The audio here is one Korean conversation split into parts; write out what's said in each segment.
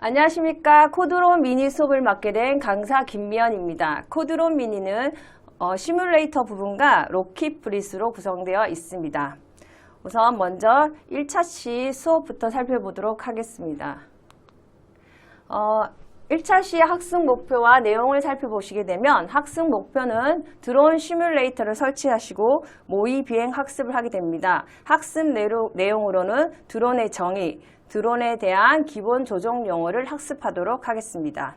안녕하십니까. 코드론 미니 수업을 맡게 된 강사 김미연입니다. 코드론 미니는 시뮬레이터 부분과 로킷 브릿으로 구성되어 있습니다. 우선 먼저 1차 시 수업부터 살펴보도록 하겠습니다. 1차 시 학습 목표와 내용을 살펴보시게 되면 학습 목표는 드론 시뮬레이터를 설치하시고 모의 비행 학습을 하게 됩니다. 학습 내용으로는 드론의 정의, 드론에 대한 기본 조종 용어를 학습하도록 하겠습니다.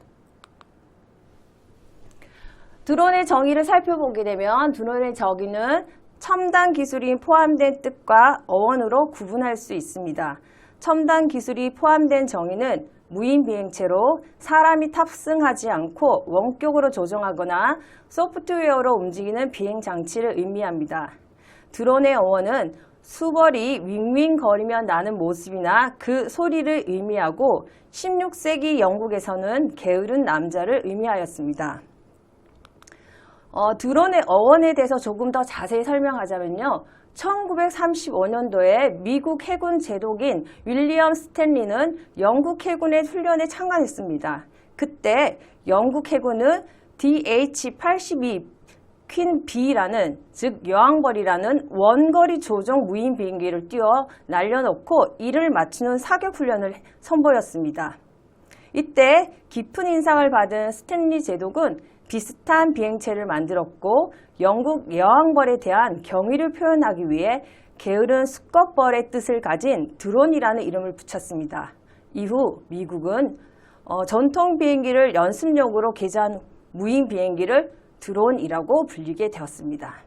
드론의 정의를 살펴보게 되면 드론의 정의는 첨단 기술이 포함된 뜻과 어원으로 구분할 수 있습니다. 첨단 기술이 포함된 정의는 무인 비행체로 사람이 탑승하지 않고 원격으로 조종하거나 소프트웨어로 움직이는 비행 장치를 의미합니다. 드론의 어원은 수벌이 윙윙거리며 나는 모습이나 그 소리를 의미하고 16세기 영국에서는 게으른 남자를 의미하였습니다. 드론의 어원에 대해서 조금 더 자세히 설명하자면요. 1935년도에 미국 해군 제독인 윌리엄 스탠리는 영국 해군의 훈련에 참가했습니다. 그때 영국 해군은 DH-82 퀸 B라는 즉 여왕벌이라는 원거리 조종 무인 비행기를 띄워 날려놓고 이를 맞추는 사격 훈련을 선보였습니다. 이때 깊은 인상을 받은 스탠리 제독은 비슷한 비행체를 만들었고 영국 여왕벌에 대한 경의를 표현하기 위해 게으른 수컷벌의 뜻을 가진 드론이라는 이름을 붙였습니다. 이후 미국은 전통 비행기를 연습용으로 개조한 무인 비행기를 드론이라고 불리게 되었습니다.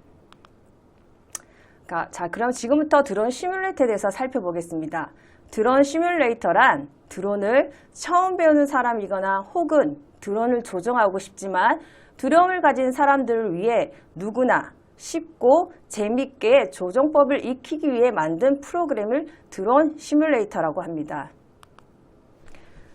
자, 그럼 지금부터 드론 시뮬레이터에 대해서 살펴보겠습니다. 드론 시뮬레이터란 드론을 처음 배우는 사람이거나 혹은 드론을 조종하고 싶지만 두려움을 가진 사람들을 위해 누구나 쉽고 재밌게 조종법을 익히기 위해 만든 프로그램을 드론 시뮬레이터라고 합니다.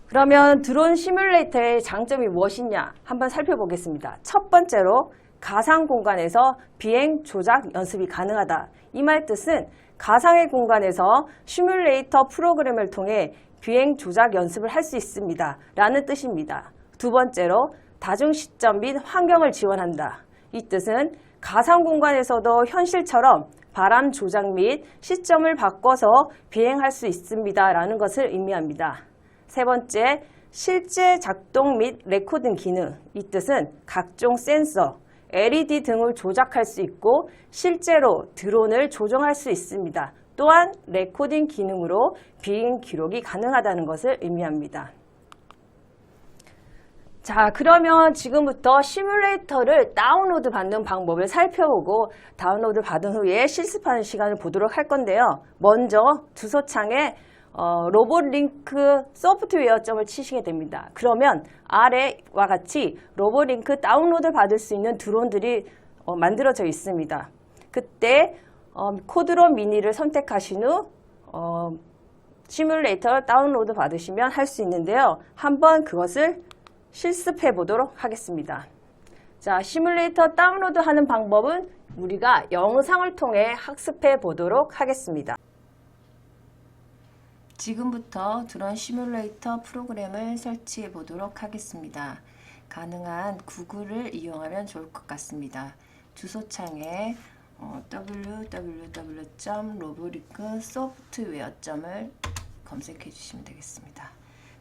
그러면 드론 시뮬레이터의 장점이 무엇이냐 한번 살펴보겠습니다. 첫 번째로 가상 공간에서 비행 조작 연습이 가능하다. 이 말 뜻은 가상의 공간에서 시뮬레이터 프로그램을 통해 비행 조작 연습을 할 수 있습니다. 라는 뜻입니다. 두 번째로 다중 시점 및 환경을 지원한다. 이 뜻은 가상 공간에서도 현실처럼 바람 조작 및 시점을 바꿔서 비행할 수 있습니다. 라는 것을 의미합니다. 세 번째, 실제 작동 및 레코딩 기능. 이 뜻은 각종 센서, LED 등을 조작할 수 있고 실제로 드론을 조종할 수 있습니다. 또한 레코딩 기능으로 비행 기록이 가능하다는 것을 의미합니다. 자, 그러면 지금부터 시뮬레이터를 다운로드 받는 방법을 살펴보고 다운로드 받은 후에 실습하는 시간을 보도록 할 건데요. 먼저 주소창에 로봇링크 소프트웨어점을 치시게 됩니다. 그러면 아래와 같이 로봇링크 다운로드 받을 수 있는 드론들이 만들어져 있습니다. 그때 코드론 미니를 선택하신 후 시뮬레이터 다운로드 받으시면 할 수 있는데요. 한번 그것을 실습해 보도록 하겠습니다. 자, 시뮬레이터 다운로드 하는 방법은 우리가 영상을 통해 학습해 보도록 하겠습니다. 지금부터 드론 시뮬레이터 프로그램을 설치해 보도록 하겠습니다. 가능한 구글을 이용하면 좋을 것 같습니다. 주소창에 www.roboticssoftware.을 검색해 주시면 되겠습니다.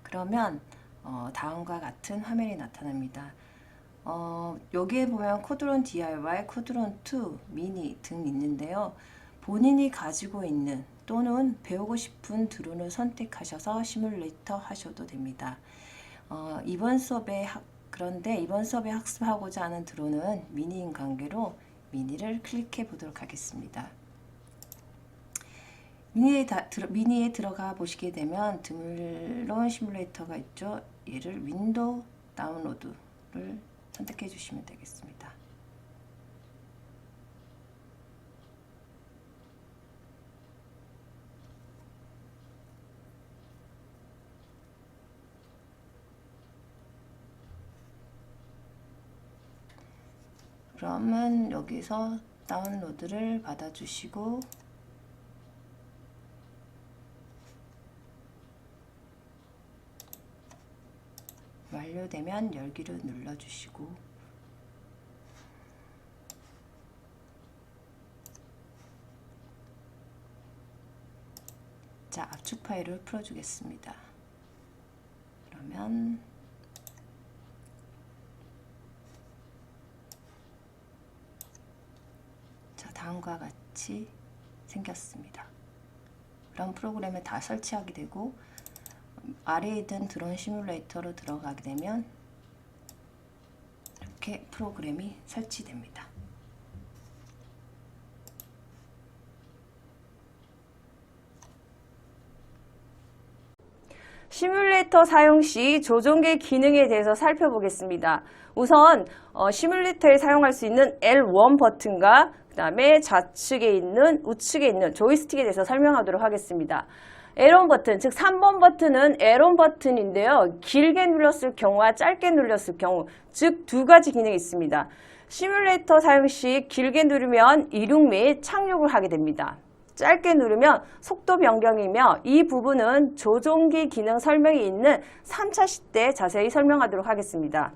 그러면 다음과 같은 화면이 나타납니다. 여기에 보면 코드론 DIY, 코드론 2, 미니 등 있는데요. 본인이 가지고 있는 또는 배우고 싶은 드론을 선택하셔서 시뮬레이터 하셔도 됩니다. 그런데 이번 수업에 학습하고자 하는 드론은 미니인 관계로 미니를 클릭해 보도록 하겠습니다. 미니에 들어가 보시게 되면 드론 시뮬레이터가 있죠. 얘를 윈도우 다운로드를 선택해 주시면 되겠습니다. 그러면 여기서 다운로드를 받아주시고 완료되면 열기를 눌러주시고 자, 압축 파일을 풀어주겠습니다. 그러면 자, 다음과 같이 생겼습니다. 그럼 프로그램을 다 설치하게 되고 아래에 있는 드론 시뮬레이터로 들어가게 되면 이렇게 프로그램이 설치됩니다. 시뮬레이터 사용 시 조종기 기능에 대해서 살펴보겠습니다. 우선 시뮬레이터에 사용할 수 있는 L1 버튼과 그 다음에 좌측에 있는 우측에 있는 조이스틱에 대해서 설명하도록 하겠습니다. L1 버튼, 즉 3번 버튼은 L1 버튼인데요. 길게 눌렀을 경우와 짧게 눌렀을 경우, 즉 두 가지 기능이 있습니다. 시뮬레이터 사용 시 길게 누르면 이륙 및 착륙을 하게 됩니다. 짧게 누르면 속도 변경이며 이 부분은 조종기 기능 설명이 있는 3차 시 때 자세히 설명하도록 하겠습니다.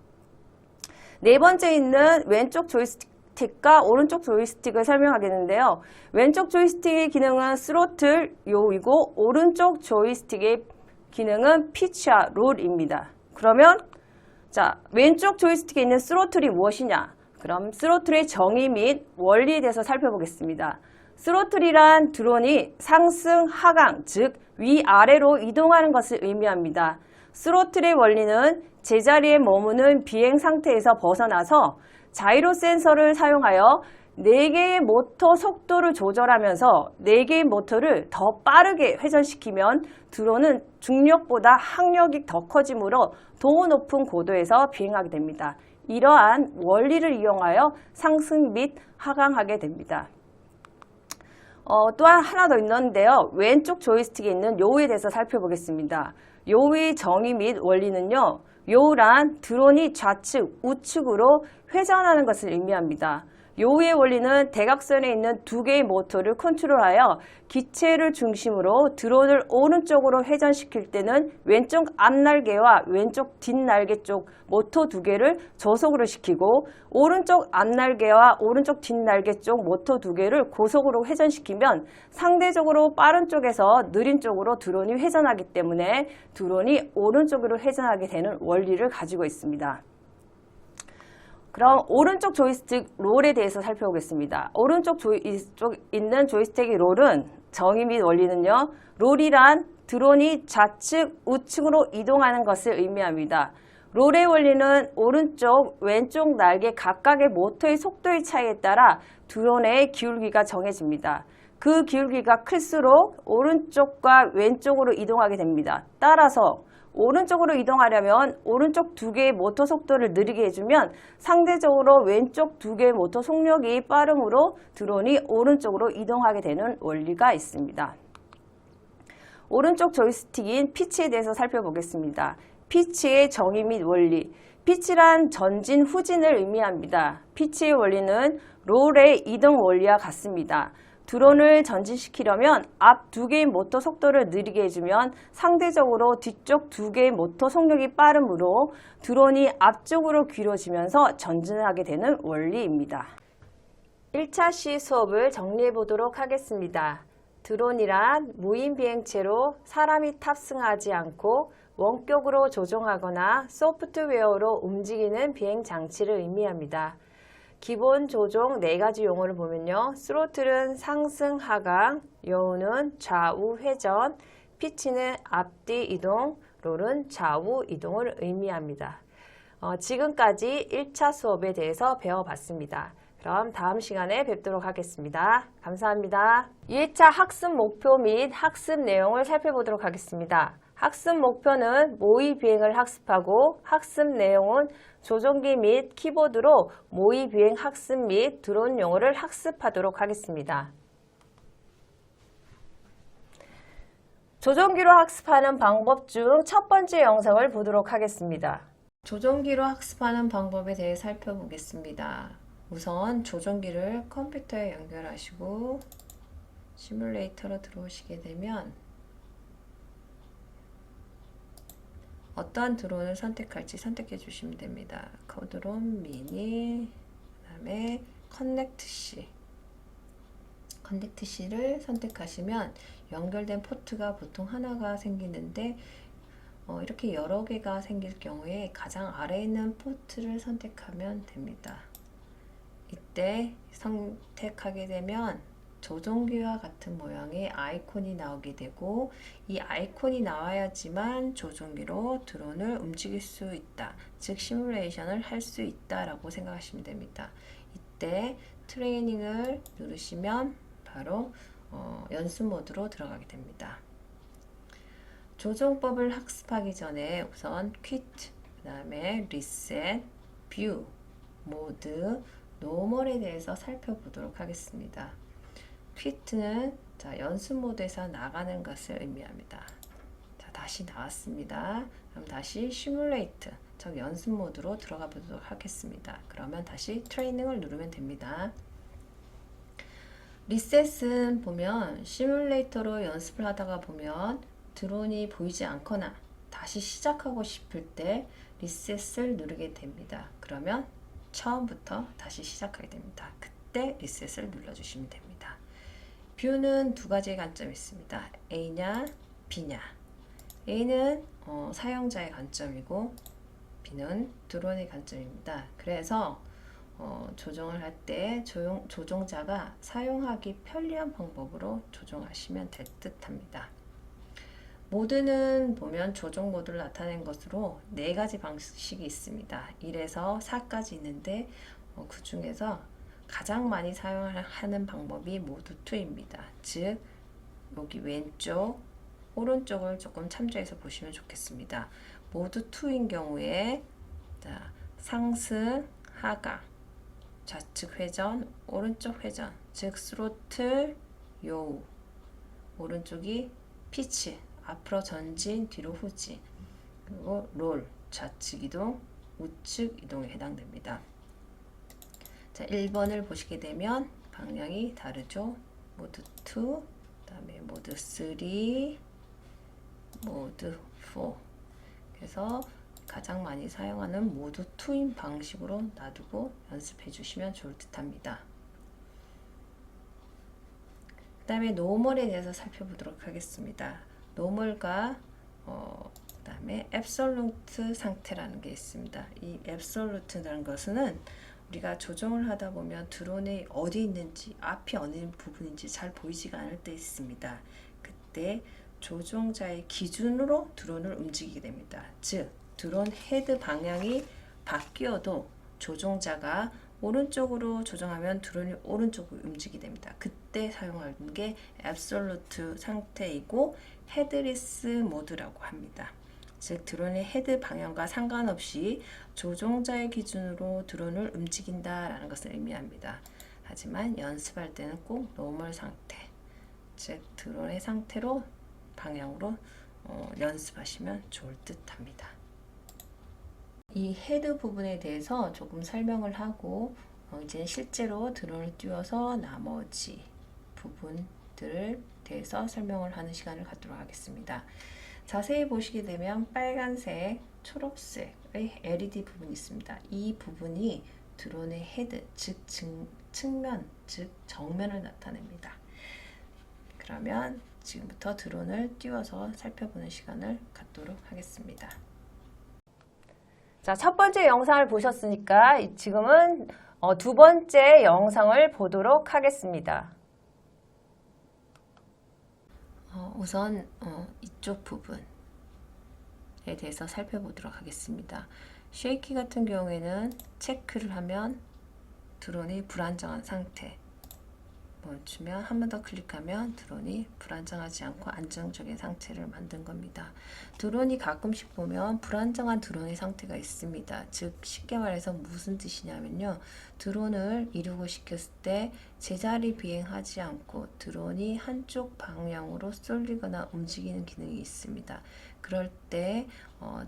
네 번째 있는 왼쪽 조이스틱과 오른쪽 조이스틱을 설명하겠는데요. 왼쪽 조이스틱의 기능은 스로틀, 요이고 오른쪽 조이스틱의 기능은 피치와 롤입니다. 그러면 자, 왼쪽 조이스틱에 있는 스로틀이 무엇이냐? 그럼 스로틀의 정의 및 원리에 대해서 살펴보겠습니다. 스로틀이란 드론이 상승, 하강, 즉 위아래로 이동하는 것을 의미합니다. 스로틀의 원리는 제자리에 머무는 비행 상태에서 벗어나서 자이로 센서를 사용하여 4개의 모터 속도를 조절하면서 4개의 모터를 더 빠르게 회전시키면 드론은 중력보다 항력이 더 커지므로 더 높은 고도에서 비행하게 됩니다. 이러한 원리를 이용하여 상승 및 하강하게 됩니다. 또한 하나 더 있는데요. 왼쪽 조이스틱에 있는 요우에 대해서 살펴보겠습니다. 요우의 정의 및 원리는요. 요우란 드론이 좌측, 우측으로 회전하는 것을 의미합니다. 요우의 원리는 대각선에 있는 2개의 모터를 컨트롤하여 기체를 중심으로 드론을 오른쪽으로 회전시킬 때는 왼쪽 앞날개와 왼쪽 뒷날개 쪽 모터 2개를 저속으로 시키고 오른쪽 앞날개와 오른쪽 뒷날개 쪽 모터 2개를 고속으로 회전시키면 상대적으로 빠른 쪽에서 느린 쪽으로 드론이 회전하기 때문에 드론이 오른쪽으로 회전하게 되는 원리를 가지고 있습니다. 그럼 오른쪽 조이스틱 롤에 대해서 살펴보겠습니다. 오른쪽 있는 조이스틱의 롤은 정의 및 원리는요. 롤이란 드론이 좌측, 우측으로 이동하는 것을 의미합니다. 롤의 원리는 오른쪽, 왼쪽 날개 각각의 모터의 속도의 차이에 따라 드론의 기울기가 정해집니다. 그 기울기가 클수록 오른쪽과 왼쪽으로 이동하게 됩니다. 따라서 오른쪽으로 이동하려면 오른쪽 2개의 모터 속도를 느리게 해주면 상대적으로 왼쪽 2개의 모터 속력이 빠르므로 드론이 오른쪽으로 이동하게 되는 원리가 있습니다. 오른쪽 조이스틱인 피치에 대해서 살펴보겠습니다. 피치의 정의 및 원리. 피치란 전진, 후진을 의미합니다. 피치의 원리는 롤의 이동 원리와 같습니다. 드론을 전진시키려면 앞 2개의 모터 속도를 느리게 해주면 상대적으로 뒤쪽 2개의 모터 속력이 빠르므로 드론이 앞쪽으로 길어지면서 전진하게 되는 원리입니다. 1차 시 수업을 정리해 보도록 하겠습니다. 드론이란 무인 비행체로 사람이 탑승하지 않고 원격으로 조종하거나 소프트웨어로 움직이는 비행 장치를 의미합니다. 기본 조종 4가지 용어를 보면요. 스로틀은 상승, 하강, 요우는 좌우 회전, 피치는 앞뒤 이동, 롤은 좌우 이동을 의미합니다. 지금까지 1차 수업에 대해서 배워봤습니다. 그럼 다음 시간에 뵙도록 하겠습니다. 감사합니다. 2차 학습 목표 및 학습 내용을 살펴보도록 하겠습니다. 학습 목표는 모의 비행을 학습하고 학습 내용은 조종기 및 키보드로 모의 비행 학습 및 드론 용어를 학습하도록 하겠습니다. 조종기로 학습하는 방법 중 첫 번째 영상을 보도록 하겠습니다. 조종기로 학습하는 방법에 대해 살펴보겠습니다. 우선 조종기를 컴퓨터에 연결하시고 시뮬레이터로 들어오시게 되면 어떠한 드론을 선택할지 선택해 주시면 됩니다. 코드론 미니, 그 다음에 커넥트 C를 선택하시면 연결된 포트가 보통 하나가 생기는데 이렇게 여러 개가 생길 경우에 가장 아래에 있는 포트를 선택하면 됩니다. 이때 선택하게 되면 조종기와 같은 모양의 아이콘이 나오게 되고, 이 아이콘이 나와야지만 조종기로 드론을 움직일 수 있다, 즉 시뮬레이션을 할 수 있다 라고 생각하시면 됩니다. 이때 트레이닝을 누르시면 바로 연습 모드로 들어가게 됩니다. 조종법을 학습하기 전에 우선 퀴트, 그 다음에 리셋, 뷰, 모드, 노멀에 대해서 살펴보도록 하겠습니다. 퀴트는 연습 모드에서 나가는 것을 의미합니다. 자, 다시 나왔습니다. 그럼 다시 시뮬레이트, 즉 연습 모드로 들어가 보도록 하겠습니다. 그러면 다시 트레이닝을 누르면 됩니다. 리셋은 보면 시뮬레이터로 연습을 하다가 보면 드론이 보이지 않거나 다시 시작하고 싶을 때 리셋을 누르게 됩니다. 그러면 처음부터 다시 시작하게 됩니다. 그때 리셋을 눌러주시면 됩니다. 뷰는 두 가지의 관점이 있습니다. A냐 B냐. A는 사용자의 관점이고 B는 드론의 관점입니다. 그래서 조종을 할 때 조종자가 사용하기 편리한 방법으로 조종하시면 될 듯합니다. 모드는 보면 조종 모드를 나타낸 것으로 네 가지 방식이 있습니다. 1에서 4까지 있는데 그 중에서 가장 많이 사용하는 방법이 모드 2입니다. 즉 여기 왼쪽, 오른쪽을 조금 참조해서 보시면 좋겠습니다. 모드 2인 경우에 상승, 하강, 좌측 회전, 오른쪽 회전, 즉 스로틀, 요우, 오른쪽이 피치, 앞으로 전진, 뒤로 후진, 그리고 롤, 좌측 이동, 우측 이동에 해당됩니다. 자, 1번을 보시게 되면 방향이 다르죠. 모드 2, 그 다음에 모드 3, 모드 4. 그래서 가장 많이 사용하는 모드 2인 방식으로 놔두고 연습해 주시면 좋을 듯 합니다. 그 다음에 노멀에 대해서 살펴보도록 하겠습니다. 노멀과 그 다음에 앱솔루트 상태라는 게 있습니다. 이 앱솔루트라는 것은 우리가 조종을 하다 보면 드론이 어디 있는지, 앞이 어느 부분인지 잘 보이지가 않을 때 있습니다. 그때 조종자의 기준으로 드론을 움직이게 됩니다. 즉 드론 헤드 방향이 바뀌어도 조종자가 오른쪽으로 조정하면 드론이 오른쪽으로 움직이게 됩니다. 그때 사용하는 게 앱솔루트 상태이고 헤드리스 모드라고 합니다. 즉 드론의 헤드 방향과 상관없이 조종자의 기준으로 드론을 움직인다라는 것을 의미합니다. 하지만 연습할 때는 꼭 노멀 상태, 즉 드론의 상태로 방향으로 연습하시면 좋을 듯합니다. 이 헤드 부분에 대해서 조금 설명을 하고 이제 실제로 드론을 띄워서 나머지 부분들을 대해서 설명을 하는 시간을 갖도록 하겠습니다. 자세히 보시게 되면 빨간색, 초록색의 LED 부분이 있습니다. 이 부분이 드론의 헤드, 즉 측면, 즉 정면을 나타냅니다. 그러면 지금부터 드론을 띄워서 살펴보는 시간을 갖도록 하겠습니다. 자, 첫 번째 영상을 보셨으니까 지금은 두 번째 영상을 보도록 하겠습니다. 우선 이쪽 부분에 대해서 살펴보도록 하겠습니다. 쉐이키 같은 경우에는 체크를 하면 드론이 불안정한 상태, 멈추면 한 번 더 클릭하면 드론이 불안정하지 않고 안정적인 상태를 만든 겁니다. 드론이 가끔씩 보면 불안정한 드론의 상태가 있습니다. 즉 쉽게 말해서 무슨 뜻이냐면요, 드론을 이루고 시켰을 때 제자리 비행하지 않고 드론이 한쪽 방향으로 쏠리거나 움직이는 기능이 있습니다. 그럴 때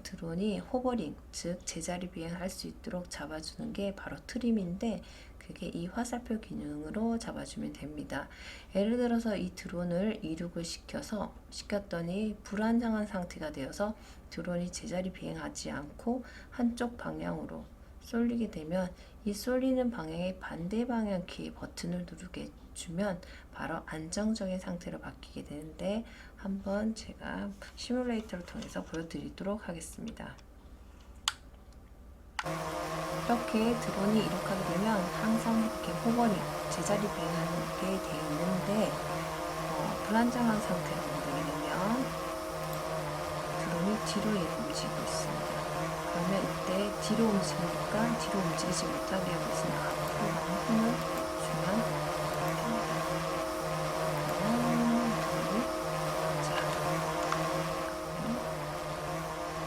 드론이 호버링, 즉 제자리 비행할 수 있도록 잡아주는 게 바로 트림인데, 그 그게 이 화살표 기능으로 잡아주면 됩니다. 예를 들어서 이 드론을 이륙을 시켰더니 불안정한 상태가 되어서 드론이 제자리 비행하지 않고 한쪽 방향으로 쏠리게 되면 이 쏠리는 방향의 반대 방향 키 버튼을 누르게 주면 바로 안정적인 상태로 바뀌게 되는데, 한번 제가 시뮬레이터를 통해서 보여드리도록 하겠습니다. 이렇게 드론이 이륙하게 되면 항상 이렇게 호버링, 제자리 비행하게 되어 있는데, 불안정한 상태로 만들게 되면 드론이 뒤로 움직이고 있습니다. 그러면 이때 뒤로 움직이니까 뒤로 움직이지 못하게 하고 있으면 앞으로 가는 힘을 주면 됩니다. 그러면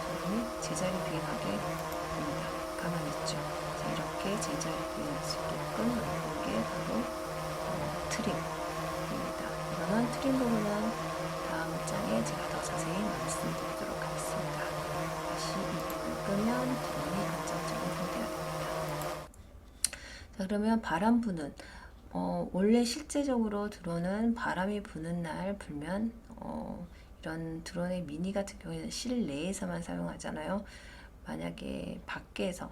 드론이 제자리 비행하게 됩니다. 가만히 있죠. 자, 이렇게 제자리 비행할 수 있게끔 만드는 게 바로 트림입니다. 이거는 트림 부분은 다음 장에 제가 더 자세히 말씀드리도록 하겠습니다. 다시 이 부분을 끄면 드론이 안정적인 상태가 됩니다. 자, 그러면 바람 부는, 원래 실제적으로 드론은 바람이 부는 날 불면 이런 드론의 미니 같은 경우에는 실내에서만 사용하잖아요. 만약에 밖에서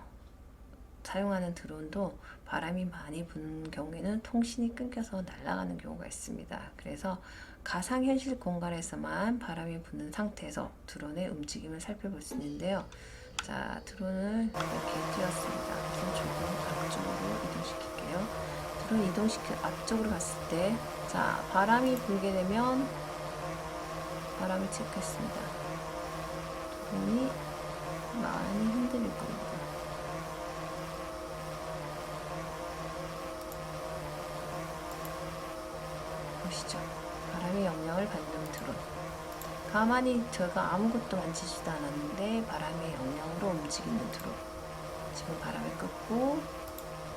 사용하는 드론도 바람이 많이 부는 경우에는 통신이 끊겨서 날아가는 경우가 있습니다. 그래서 가상현실 공간에서만 바람이 부는 상태에서 드론의 움직임을 살펴볼 수 있는데요. 자, 드론을 이렇게 띄웠습니다. 우선 조금 앞쪽으로 이동시킬게요. 드론 앞쪽으로 갔을 때, 자, 바람이 불게 되면 바람을 체크했습니다. 드론이 많이 흔들릴 겁니다. 보시죠. 바람의 영향을 받는 드론. 가만히 제가 아무것도 만지지도 않았는데 바람의 영향으로 움직이는 드론. 지금 바람을 끄고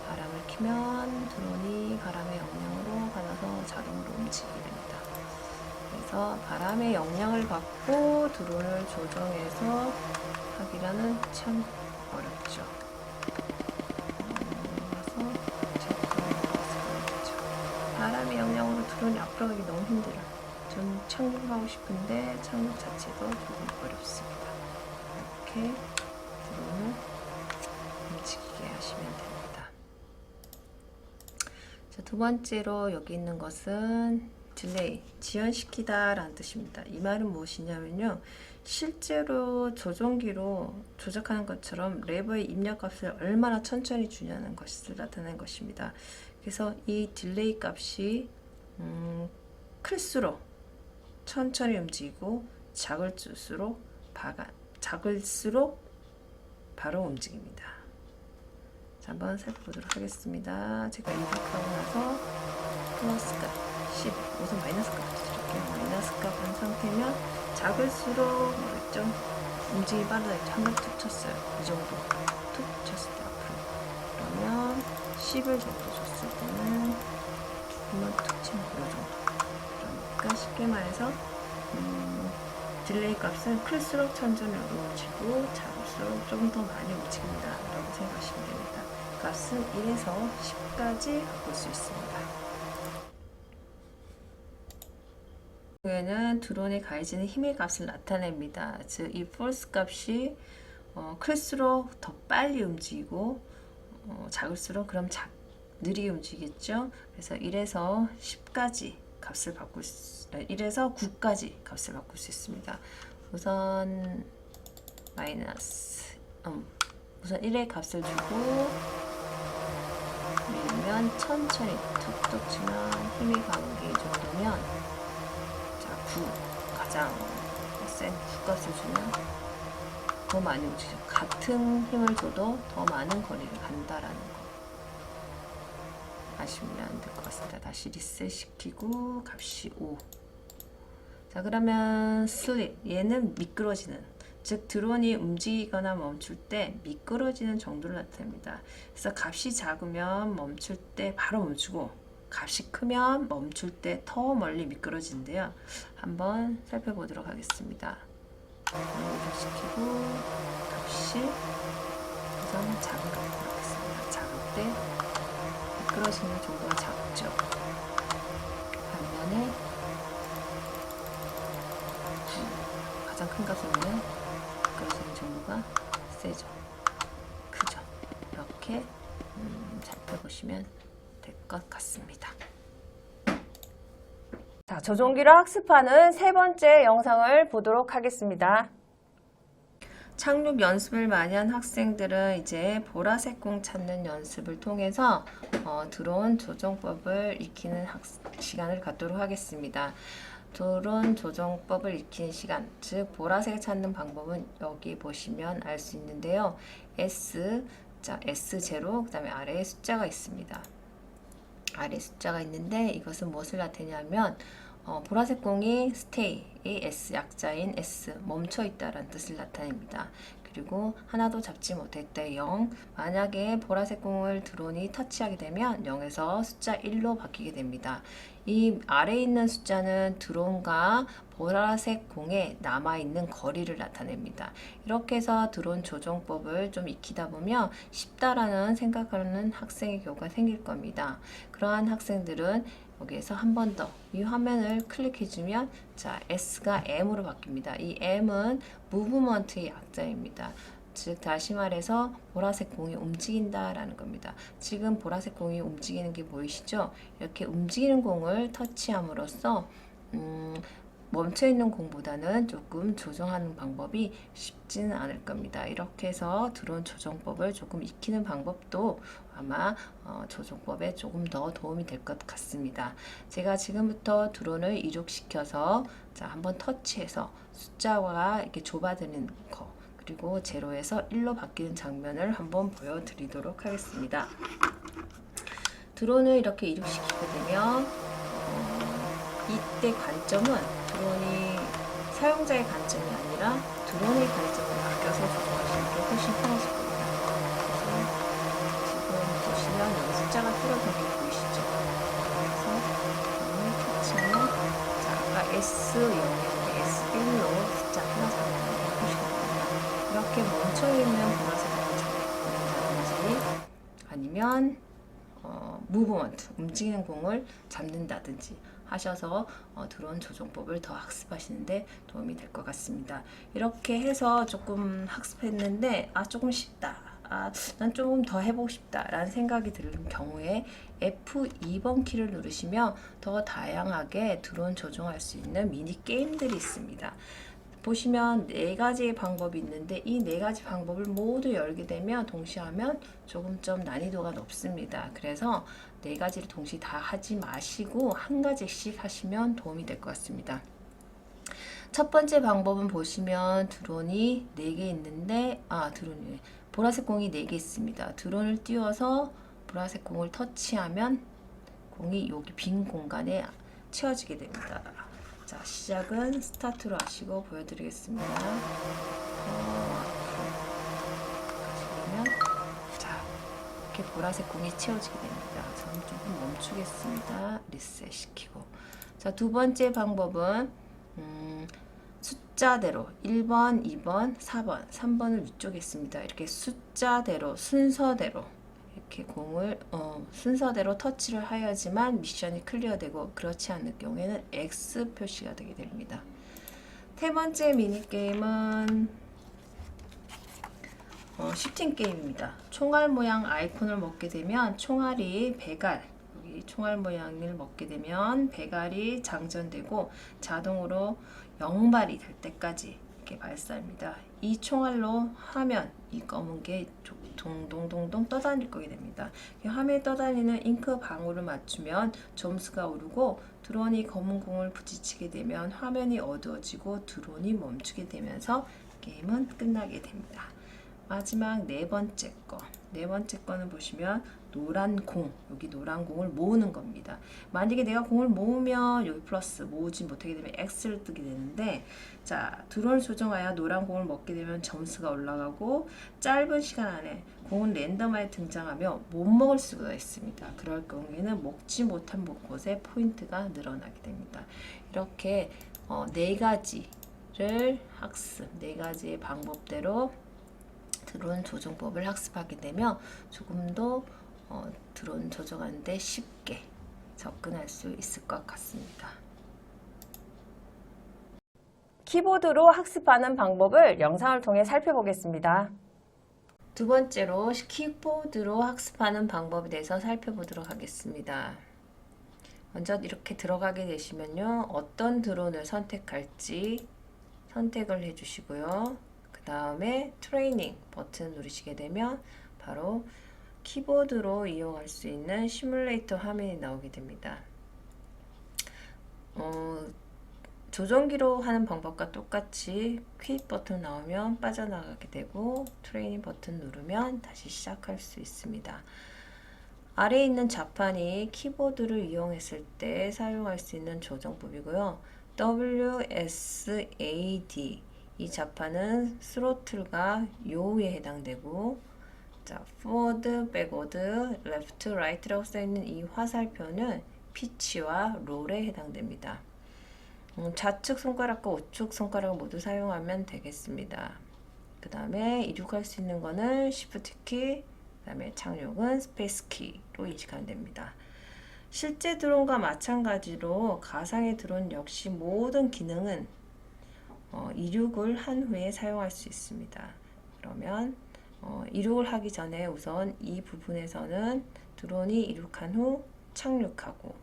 바람을 켜면 드론이 바람의 영향으로 받아서 자동으로 움직이게 됩니다. 그래서 바람의 영향을 받고 드론을 조정해서 하기라는 참 어렵죠. 바람의 영향으로 드론이 앞으로 가기 너무 힘들어요. 전 착륙하고 싶은데 착륙 자체도 조금 어렵습니다. 이렇게 드론을 움직이게 하시면 됩니다. 자, 두 번째로 여기 있는 것은 딜레이, 지연시키다 라는 뜻입니다. 이 말은 무엇이냐면요, 실제로 조종기로 조작하는 것처럼 레버의 입력값을 얼마나 천천히 주냐는 것을 나타낸 것입니다. 그래서 이 딜레이 값이 클수록 천천히 움직이고 작을수록 바로 움직입니다. 자, 한번 살펴보도록 하겠습니다. 제가 이륙하고 나서 플러스 값 10, 우선 마이너스 값부터 드릴게요. 마이너스 값 한 상태면 작을수록 뭐랬죠? 움직임이 빠르다 했죠. 한번 툭 쳤어요. 이 정도 툭 쳤을 때 앞으로. 그러면 10을 정도 줬을 때는 한번 툭 치면 이 정도. 그러니까 쉽게 말해서 딜레이 값은 클수록 천천히 움직이고 작을수록 조금 더 많이 움직입니다 라고 생각하시면 됩니다. 값은 1에서 10까지 바꿀 수 있습니다. 에는 드론에 가해지는 힘의 값을 나타냅니다. 즉, 이 force 값이 클수록 더 빨리 움직이고 작을수록 그럼 느리게 움직이겠죠. 그래서 1에서 10까지 값을 1에서 9까지 값을 바꿀 수 있습니다. 우선 마이너스 우선 1의 값을 주고 밀면 천천히 툭툭 치면 힘이 가는 게 이 정도면, 자, 9 가장 센 9값을 주면 더 많이 움직이죠. 같은 힘을 줘도 더 많은 거리를 간다라는 거 아시면 안 될 것 같습니다. 다시 리셋 시키고 값이 5. 자, 그러면 슬립, 얘는 미끄러지는, 즉 드론이 움직이거나 멈출 때 미끄러지는 정도를 나타냅니다. 그래서 값이 작으면 멈출 때 바로 멈추고, 값이 크면 멈출 때 더 멀리 미끄러지는데요. 한번 살펴보도록 하겠습니다. 시키고 값이 우선 작은 값으로 하겠습니다. 작을 때 것이는 정도가 작죠. 반면에 가장 큰 가수는 그것은 정도가 세죠. 크죠. 이렇게 살펴보시면 될 것 같습니다. 자, 조종기를 학습하는 세 번째 영상을 보도록 하겠습니다. 착륙 연습을 많이 한 학생들은 이제 보라색 공 찾는 연습을 통해서 드론 조종법을 익히는 시간을 갖도록 하겠습니다. 드론 조종법을 익히는 시간, 즉 보라색 찾는 방법은 여기 보시면 알 수 있는데요. S0, 그 다음에 아래에 숫자가 있습니다. 아래 숫자가 있는데 이것은 무엇을 나타내냐면 보라색 공이 stay, S 약자인 S 멈춰 있다라는 뜻을 나타냅니다. 그리고 하나도 잡지 못했대 0. 만약에 보라색 공을 드론이 터치하게 되면 0에서 숫자 1로 바뀌게 됩니다. 이 아래에 있는 숫자는 드론과 보라색 공에 남아있는 거리를 나타냅니다. 이렇게 해서 드론 조종법을 좀 익히다 보면 쉽다라는 생각하는 학생의 경우가 생길 겁니다. 그러한 학생들은 여기에서 한 번 더 이 화면을 클릭해주면 자 S가 M으로 바뀝니다. 이 M은 무브먼트의 약자입니다. 즉 다시 말해서 보라색 공이 움직인다라는 겁니다. 지금 보라색 공이 움직이는 게 보이시죠? 이렇게 움직이는 공을 터치함으로써 멈춰있는 공보다는 조금 조정하는 방법이 쉽지는 않을 겁니다. 이렇게 해서 드론 조정법을 조금 익히는 방법도 아마 조정법에 조금 더 도움이 될 것 같습니다. 제가 지금부터 드론을 이륙시켜서 자 한번 터치해서 숫자와 이렇게 좁아드는 거 그리고 0에서 1로 바뀌는 장면을 한번 보여드리도록 하겠습니다. 드론을 이렇게 이륙시키게 되면 이때 관점은 드론이 사용자의 관점이 아니라 드론의 관점을 바뀌어서 조정하시는 게 훨씬 편하실 겁니다. 지금 보시면 여기 숫자가 줄어든 게 보이시죠? 그래서 드론을 터치하면 자, 아까 S0이었는데 S1로 숫자 하나 잡는 게 보시면 됩니다. 이렇게 멈춰있는 보라색을 잡는다든지 아니면 무브먼트, 움직이는 공을 잡는다든지 하셔서 드론 조종법을 더 학습하시는데 도움이 될 것 같습니다. 이렇게 해서 조금 학습했는데 조금 쉽다. 난 조금 더 해보고 싶다 라는 생각이 드는 경우에 F2번 키를 누르시면 더 다양하게 드론 조종할 수 있는 미니 게임들이 있습니다. 보시면 4가지의 방법이 있는데 이 4가지 방법을 모두 열게 되면 동시에 하면 조금 좀 난이도가 높습니다. 그래서 4가지를 동시에 다 하지 마시고 한 가지씩 하시면 도움이 될 것 같습니다. 첫 번째 방법은 보시면 드론이 4개 있는데 드론이 보라색 공이 4개 있습니다. 드론을 띄워서 보라색 공을 터치하면 공이 여기 빈 공간에 채워지게 됩니다. 자, 시작은 스타트로 하시고 보여드리겠습니다. 하시면 자, 이렇게 보라색 공이 채워지게 됩니다. 저는 조금 멈추겠습니다. 리셋 시키고. 자, 두 번째 방법은 숫자대로 1번, 2번, 4번, 3번을 위쪽에 있습니다. 이렇게 숫자대로 순서대로 이렇게 공을 순서대로 터치를 하여야지만 미션이 클리어되고 그렇지 않을 경우에는 X 표시가 되게 됩니다. 세 번째 미니게임은 슈팅 게임입니다. 총알 모양 아이콘을 먹게 되면 총알이 여기 총알 모양을 먹게 되면 배갈이 장전되고 자동으로 0발이 될 때까지 이렇게 발사합니다. 이 총알로 하면 이 검은 게 동동동동 떠다닐 거게 됩니다. 화면에 떠다니는 잉크 방울을 맞추면 점수가 오르고 드론이 검은 공을 부딪히게 되면 화면이 어두워지고 드론이 멈추게 되면서 게임은 끝나게 됩니다. 마지막 네 번째 거는 보시면 노란 공, 여기 노란 공을 모으는 겁니다. 만약에 내가 공을 모으면 여기 플러스, 모으지 못하게 되면 X를 뜨게 되는데 자, 드론을 조정하여 노란 공을 먹게 되면 점수가 올라가고 짧은 시간 안에 공은 랜덤하게 등장하며 못 먹을 수가 있습니다. 그럴 경우에는 먹지 못한 곳에 포인트가 늘어나게 됩니다. 이렇게 네 가지를 학습, 네 가지의 방법대로 드론 조종법을 학습하게 되면 조금 더 드론 조정하는데 쉽게 접근할 수 있을 것 같습니다. 키보드로 학습하는 방법을 영상을 통해 살펴보겠습니다. 두 번째로 키보드로 학습하는 방법에 대해서 살펴보도록 하겠습니다. 먼저 이렇게 들어가게 되시면요, 어떤 드론을 선택할지 선택을 해주시고요. 그 다음에 트레이닝 버튼 누르시게 되면 바로 키보드로 이용할 수 있는 시뮬레이터 화면이 나오게 됩니다. 조종기로 하는 방법과 똑같이 퀵 버튼 나오면 빠져나가게 되고 트레이닝 버튼 누르면 다시 시작할 수 있습니다. 아래에 있는 자판이 키보드를 이용했을 때 사용할 수 있는 조정법이고요. WSAD 이 자판은 스로틀과 요에 해당되고, 자, forward, backward, left, right라고 써있는 이 화살표는 피치와 롤에 해당됩니다. 좌측 손가락과 우측 손가락을 모두 사용하면 되겠습니다. 그 다음에 이륙할 수 있는 거는 Shift 키, 그 다음에 착륙은 스페이스 키로 인식하면 됩니다. 실제 드론과 마찬가지로 가상의 드론 역시 모든 기능은 이륙을 한 후에 사용할 수 있습니다. 그러면 이륙을 하기 전에 우선 이 부분에서는 드론이 이륙한 후 착륙하고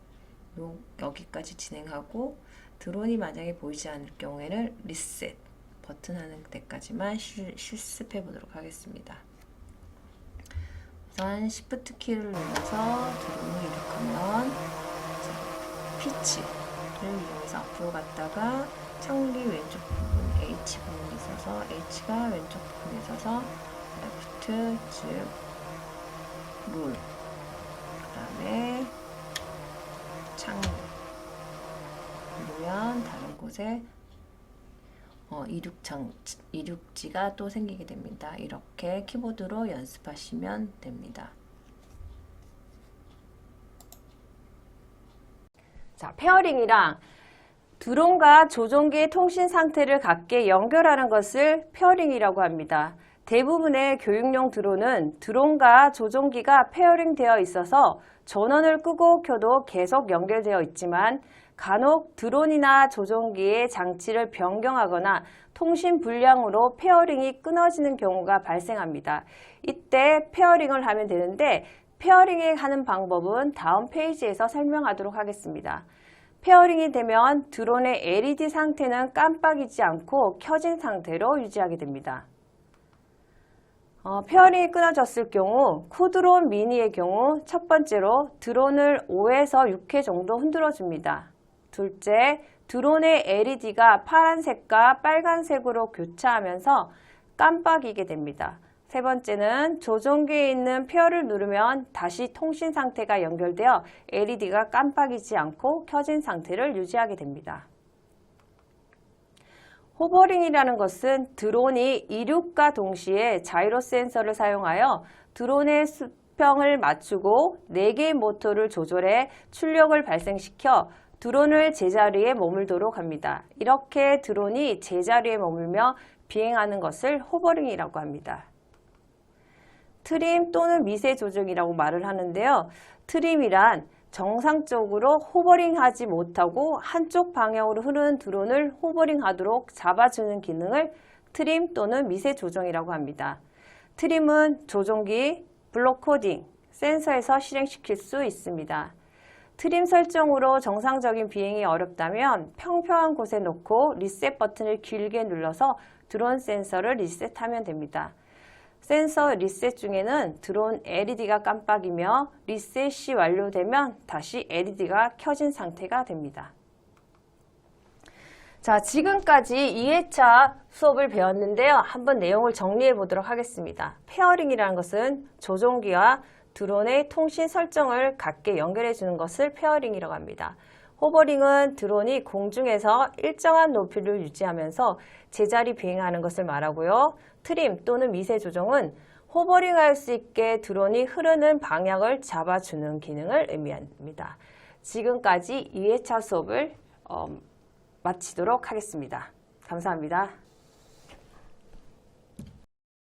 여기까지 진행하고, 드론이 만약에 보이지 않을 경우에는 리셋 버튼 하는 데까지만 실습해 보도록 하겠습니다. 우선 Shift 키를 눌러서 드론을 이륙하면 피치를 이용해서 앞으로 갔다가 창기 왼쪽 부분 H 부분에 있어서 H가 왼쪽 부분에 있어서 레프트, 즉 룰, 그 다음에 창 누르면 다른 곳에 이륙지가 또 생기게 됩니다. 이렇게 키보드로 연습하시면 됩니다. 자, 페어링이랑 드론과 조종기의 통신 상태를 같게 연결하는 것을 페어링이라고 합니다. 대부분의 교육용 드론은 드론과 조종기가 페어링 되어 있어서 전원을 끄고 켜도 계속 연결되어 있지만, 간혹 드론이나 조종기의 장치를 변경하거나 통신 불량으로 페어링이 끊어지는 경우가 발생합니다. 이때 페어링을 하면 되는데, 페어링을 하는 방법은 다음 페이지에서 설명하도록 하겠습니다. 페어링이 되면 드론의 LED 상태는 깜빡이지 않고 켜진 상태로 유지하게 됩니다. 페어링이 끊어졌을 경우, 쿠드론 미니의 경우 첫 번째로 드론을 5에서 6회 정도 흔들어 줍니다. 둘째, 드론의 LED가 파란색과 빨간색으로 교차하면서 깜빡이게 됩니다. 세 번째는 조종기에 있는 페어를 누르면 다시 통신 상태가 연결되어 LED가 깜빡이지 않고 켜진 상태를 유지하게 됩니다. 호버링이라는 것은 드론이 이륙과 동시에 자이로 센서를 사용하여 드론의 수평을 맞추고 4개의 모터를 조절해 출력을 발생시켜 드론을 제자리에 머물도록 합니다. 이렇게 드론이 제자리에 머물며 비행하는 것을 호버링이라고 합니다. 트림 또는 미세 조정이라고 말을 하는데요. 트림이란 정상적으로 호버링하지 못하고 한쪽 방향으로 흐르는 드론을 호버링하도록 잡아주는 기능을 트림 또는 미세 조정이라고 합니다. 트림은 조종기, 블록 코딩, 센서에서 실행시킬 수 있습니다. 트림 설정으로 정상적인 비행이 어렵다면 평평한 곳에 놓고 리셋 버튼을 길게 눌러서 드론 센서를 리셋하면 됩니다. 센서 리셋 중에는 드론 LED가 깜빡이며 리셋이 완료되면 다시 LED가 켜진 상태가 됩니다. 자, 지금까지 2회차 수업을 배웠는데요. 한번 내용을 정리해 보도록 하겠습니다. 페어링이라는 것은 조종기와 드론의 통신 설정을 같게 연결해 주는 것을 페어링이라고 합니다. 호버링은 드론이 공중에서 일정한 높이를 유지하면서 제자리 비행하는 것을 말하고요. 트림 또는 미세 조정은 호버링할 수 있게 드론이 흐르는 방향을 잡아주는 기능을 의미합니다. 지금까지 2회차 수업을 마치도록 하겠습니다. 감사합니다.